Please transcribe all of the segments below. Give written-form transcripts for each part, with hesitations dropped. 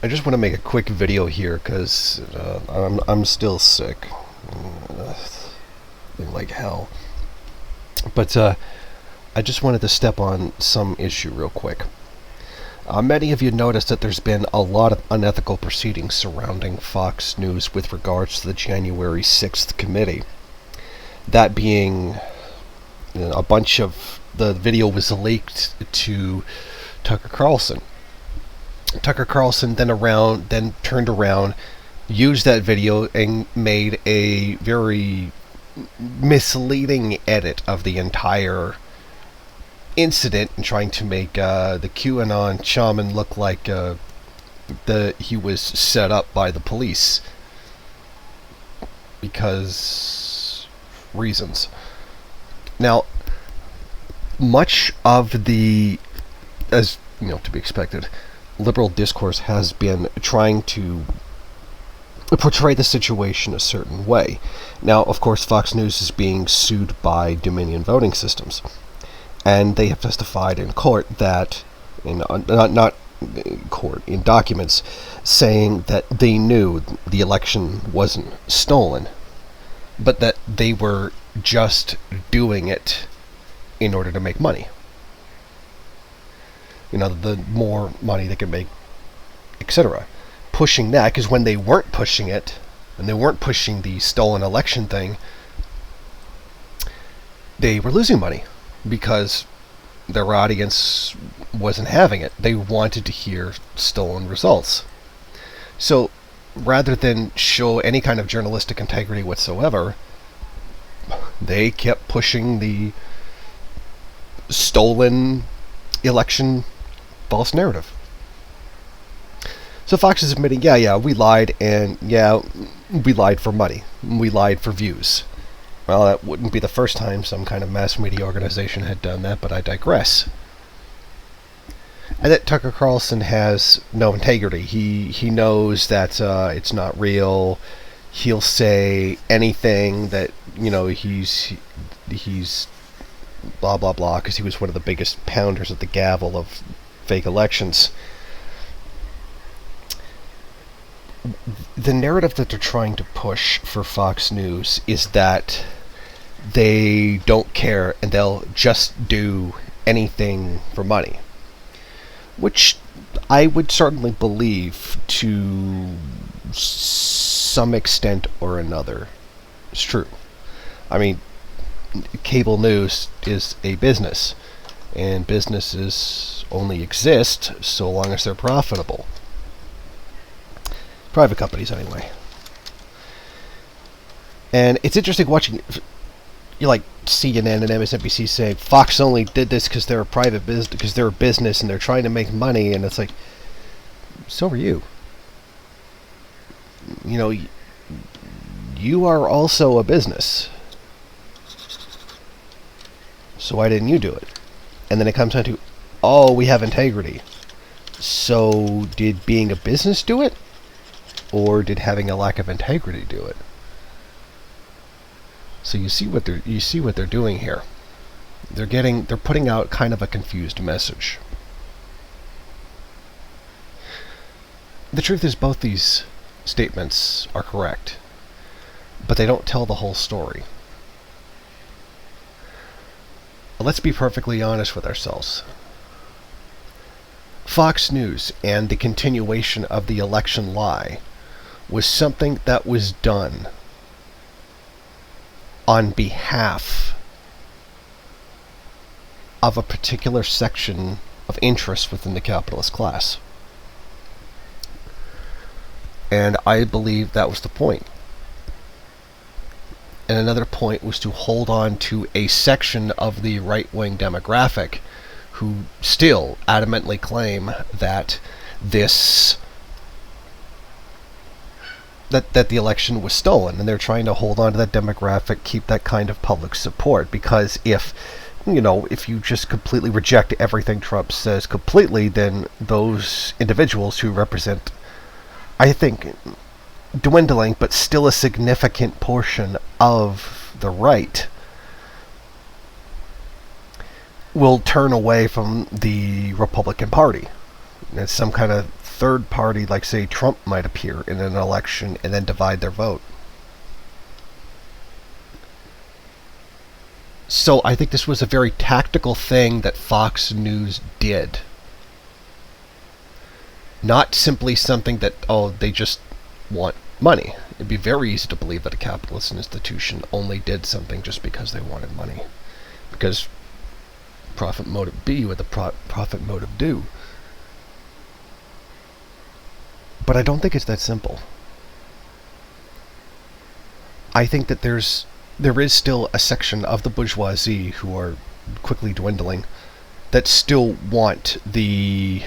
I just want to make a quick video here because I'm still sick, like hell. But I just wanted to step on some issue real quick. Many of you noticed that there's been a lot of unethical proceedings surrounding Fox News with regards to the January 6th committee. That being, a bunch of the video was leaked to Tucker Carlson. Tucker Carlson then turned around, used that video, and made a very misleading edit of the entire incident, and trying to make the QAnon shaman look like he was set up by the police because reasons. Now, much of the, as to be expected, liberal discourse has been trying to portray the situation a certain way. Now, of course, Fox News is being sued by Dominion Voting Systems, and they have testified in court that, not court, in documents, saying that they knew the election wasn't stolen, but that they were just doing it in order to make money. The more money they can make, etc. Pushing that, because when they weren't pushing it, and they weren't pushing the stolen election thing, they were losing money because their audience wasn't having it. They wanted to hear stolen results. So rather than show any kind of journalistic integrity whatsoever, they kept pushing the stolen election false narrative. So Fox is admitting, yeah, we lied, and yeah, we lied for money. We lied for views. Well, that wouldn't be the first time some kind of mass media organization had done that, but I digress. And that Tucker Carlson has no integrity. He knows that it's not real. He'll say anything that, he's blah, blah, blah, because he was one of the biggest pounders at the gavel of fake elections. The narrative that they're trying to push for Fox News is that they don't care and they'll just do anything for money, which I would certainly believe to some extent or another is true. I mean, cable news is a business, and businesses only exist so long as they're profitable. Private companies, anyway. And it's interesting watching, CNN and MSNBC saying Fox only did this because they're a private business, because they're a business and they're trying to make money, and it's like, so are you. You are also a business. So why didn't you do it? And then it comes down to, we have integrity. So did being a business do it? Or did having a lack of integrity do it? So you see what they're doing here. They're putting out kind of a confused message. The truth is, both these statements are correct, but they don't tell the whole story. Let's be perfectly honest with ourselves. Fox News and the continuation of the election lie was something that was done on behalf of a particular section of interest within the capitalist class. And I believe that was the point. And another point was to hold on to a section of the right-wing demographic who still adamantly claim that that the election was stolen, and they're trying to hold on to that demographic, keep that kind of public support, because if you just completely reject everything Trump says completely, then those individuals who represent, I think, dwindling but still a significant portion of the right will turn away from the Republican Party. It's some kind of third party, like say Trump, might appear in an election and then divide their vote. So I think this was a very tactical thing that Fox News did. Not simply something that, oh, they just want money. It'd be very easy to believe that a capitalist institution only did something just because they wanted money. Because profit motive be what the profit motive do. But I don't think it's that simple. I think that there is still a section of the bourgeoisie who are quickly dwindling that still want the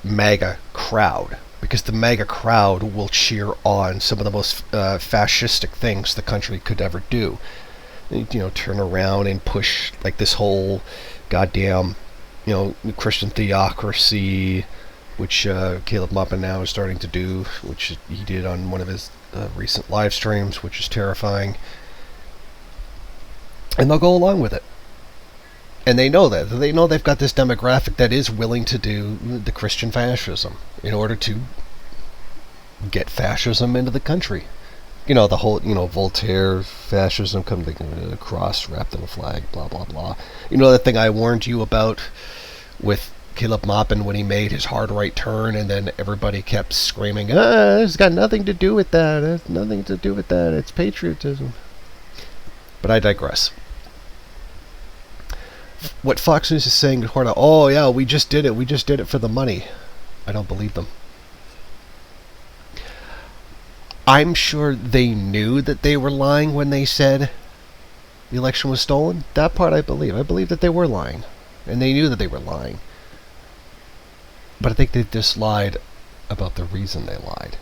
MAGA crowd, because the MAGA crowd will cheer on some of the most fascistic things the country could ever do. Turn around and push like this whole goddamn, Christian theocracy, which Caleb Maupin now is starting to do, which he did on one of his recent live streams, which is terrifying. And they'll go along with it. And they know that. They know they've got this demographic that is willing to do the Christian fascism in order to get fascism into the country. The whole, Voltaire, fascism, come to a cross wrapped in a flag, blah, blah, blah. That thing I warned you about with Caleb Maupin when he made his hard right turn, and then everybody kept screaming, it's got nothing to do with that. It's nothing to do with that. It's patriotism. But I digress. What Fox News is saying, oh yeah, we just did it. We just did it for the money. I don't believe them. I'm sure they knew that they were lying when they said the election was stolen. That part I believe. I believe that they were lying. And they knew that they were lying. But I think they just lied about the reason they lied.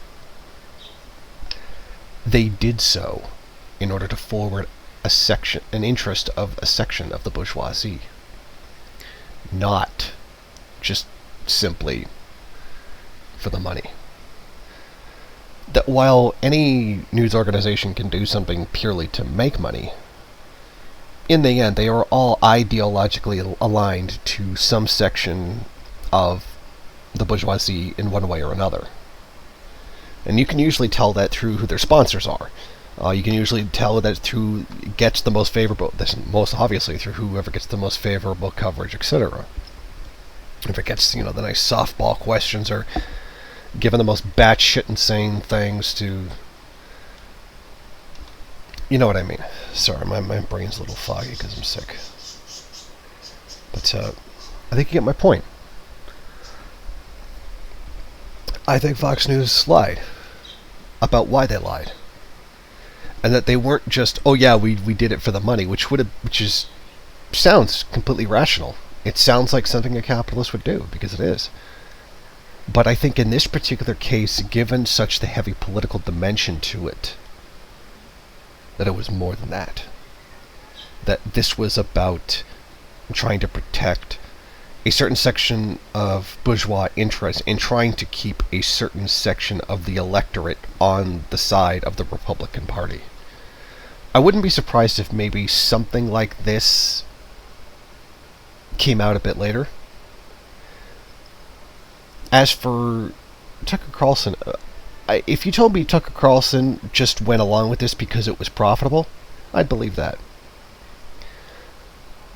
They did so in order to forward an interest of a section of the bourgeoisie. Not just simply for the money. That while any news organization can do something purely to make money, in the end they are all ideologically aligned to some section of the bourgeoisie in one way or another. And you can usually tell that through who their sponsors are. You can usually tell that through gets the most favorable, most obviously through whoever gets the most favorable coverage, etc. If it gets, the nice softball questions, or given the most batshit insane things to, you know what I mean. Sorry, my brain's a little foggy because I'm sick. But I think you get my point. I think Fox News lied about why they lied. And that they weren't just, oh yeah, we did it for the money, which sounds completely rational. It sounds like something a capitalist would do, because it is. But I think in this particular case, given such the heavy political dimension to it, that it was more than that. That this was about trying to protect a certain section of bourgeois interest and trying to keep a certain section of the electorate on the side of the Republican Party. I wouldn't be surprised if maybe something like this came out a bit later. As for Tucker Carlson, if you told me Tucker Carlson just went along with this because it was profitable, I'd believe that.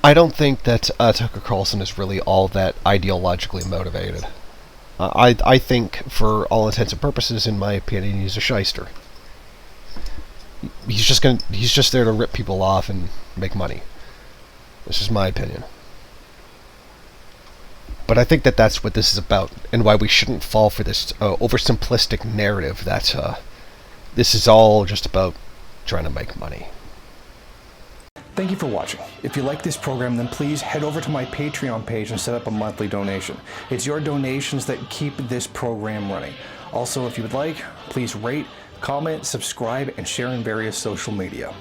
I don't think that Tucker Carlson is really all that ideologically motivated. I think, for all intents and purposes, in my opinion, he's a shyster. He's just there to rip people off and make money. This is my opinion. But I think that that's what this is about, and why we shouldn't fall for this oversimplistic narrative that this is all just about trying to make money. Thank you for watching. If you like this program, then please head over to my Patreon page and set up a monthly donation. It's your donations that keep this program running. Also, if you would like, please rate, comment, subscribe, and share in various social media.